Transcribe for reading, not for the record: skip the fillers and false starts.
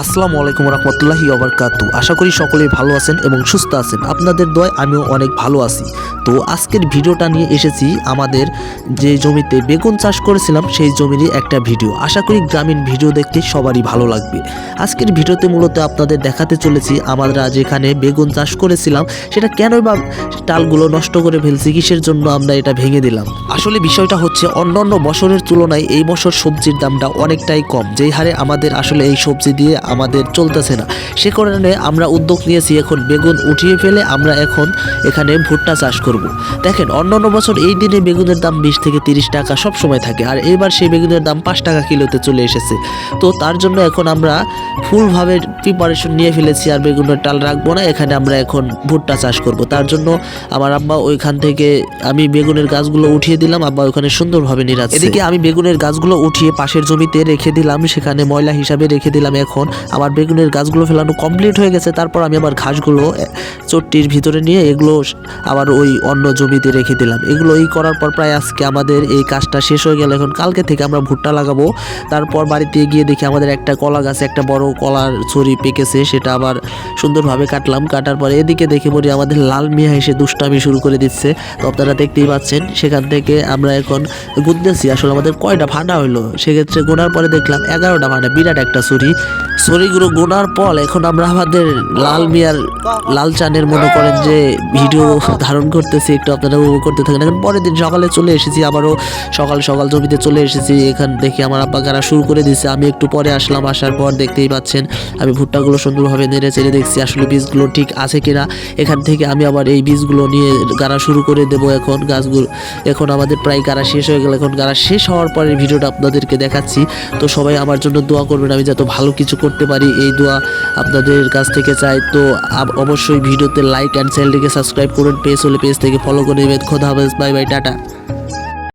আসসালামু আলাইকুম রহমতুল্লাহি ওবারকাতু। আশা করি সকলেই ভালো আছেন এবং সুস্থ আছেন। আপনাদের দোয়ায় আমিও অনেক ভালো আছি। তো আজকের ভিডিওটা নিয়ে এসেছি আমাদের যে জমিতে বেগুন চাষ করেছিলাম সেই জমিরই একটা ভিডিও। আশা করি গ্রামীণ ভিডিও দেখতে সবারই ভালো লাগবে। আজকের ভিডিওতে মূলত আপনাদের দেখাতে চলেছি আমরা যেখানে বেগুন চাষ করেছিলাম সেটা কেনই বা ডালগুলো নষ্ট করে ফেলছি, কিসের জন্য আমরা এটা ভেঙে দিলাম। আসলে বিষয়টা হচ্ছে অন্যান্য বছরের তুলনায় এই বছর সবজির দামটা অনেকটাই কম, যেই হারে আমাদের আসলে এই সবজি দিয়ে আমাদের চলতেছে না। সে কারণে আমরা উদ্যোগ নিয়েছি এখন বেগুন উঠিয়ে ফেলে আমরা এখন এখানে ভুট্টা চাষ করব। দেখেন অন্যান্য বছর এই দিনে বেগুনের দাম 20 থেকে 30 টাকা সব সময় থাকে, আর এবার সেই বেগুনের দাম 5 টাকা কিলোতে চলে এসেছে। তো তার জন্য এখন আমরা ফুলভাবে প্রিপারেশন নিয়ে ফেলেছি, আর বেগুনের টাল রাখবো না, এখানে আমরা এখন ভুট্টা চাষ করব। তার জন্য আমার আব্বা ওইখান থেকে আমি বেগুনের গাছগুলো উঠিয়ে দিলাম, আব্বা ওখানে সুন্দরভাবে নিরাচ্ছে। এদিকে আমি বেগুনের গাছগুলো উঠিয়ে পাশের জমিতে রেখে দিলাম, সেখানে ময়লা হিসাবে রেখে দিলাম। এখন আমার বেগুনের গাছগুলো ফেলানো কমপ্লিট হয়ে গেছে। তারপর আমি আবার ঘাসগুলো চট্টির ভিতরে নিয়ে এগুলো আবার ওই অন্য জমিতে রেখে দিলাম। এগুলো করার পর প্রায় আজকে আমাদের এই কাজটা শেষ হয়ে গেল। এখন কালকে থেকে আমরা ভুট্টা লাগাবো। তারপর বাড়িতে গিয়ে দেখি আমাদের একটা কলা গাছে একটা বড় কলার ছড়ি পেকেছে, সেটা আবার সুন্দরভাবে কাটলাম। কাটার পরে এদিকে দেখে পড়ি আমাদের লাল মিয়া এসে দুষ্টামি শুরু করে দিচ্ছে। তো আপনারা দেখতেই পাচ্ছেন সেখান থেকে আমরা এখন গুনতেছি আসলে আমাদের কয়টা ভাঁটা হইলো। সেক্ষেত্রে গোনার পরে দেখলাম 11টা ভাঁটা, বিরাট একটা ছড়িগুলো গোনার পর এখন আমরা আমাদের লাল মিয়ার লাল চানের মনে করেন যে ভিডিও ধারণ করতেছি, একটু আপনারা উপভোগ করতে থাকেন। এখন পরের দিন সকালে চলে এসেছি, আবারও সকাল সকাল জমিতে চলে এসেছি। এখান থেকে আমার আব্বা গাড়া শুরু করে দিয়েছে, আমি একটু পরে আসলাম। আসার পর দেখতেই পাচ্ছেন আমি ভুট্টাগুলো সুন্দরভাবে নেড়ে চেড়ে দেখছি আসলে বীজগুলো ঠিক আছে কিনা। এখান থেকে আমি আবার এই বীজগুলো নিয়ে গাড়া শুরু করে দেব। এখন গাছগুলো এখন আমাদের প্রায় গাড়া শেষ হয়ে গেল। এখন গাড়া শেষ হওয়ার পরের ভিডিওটা আপনাদেরকে দেখাচ্ছি। তো সবাই আমার জন্য দোয়া করবেন, আমি যাতে ভালো কিছু করতে পারি, এই দোয়া আপনাদের কাছ থেকে চাই। তো অবশ্যই ভিডিওতে লাইক অ্যান্ড চ্যানেলটিকে সাবস্ক্রাইব করুন, পেজ হলে পেজ থেকে ফলো করে নেবেন। খোদা হাফেজ, বাই বাই, টাটা।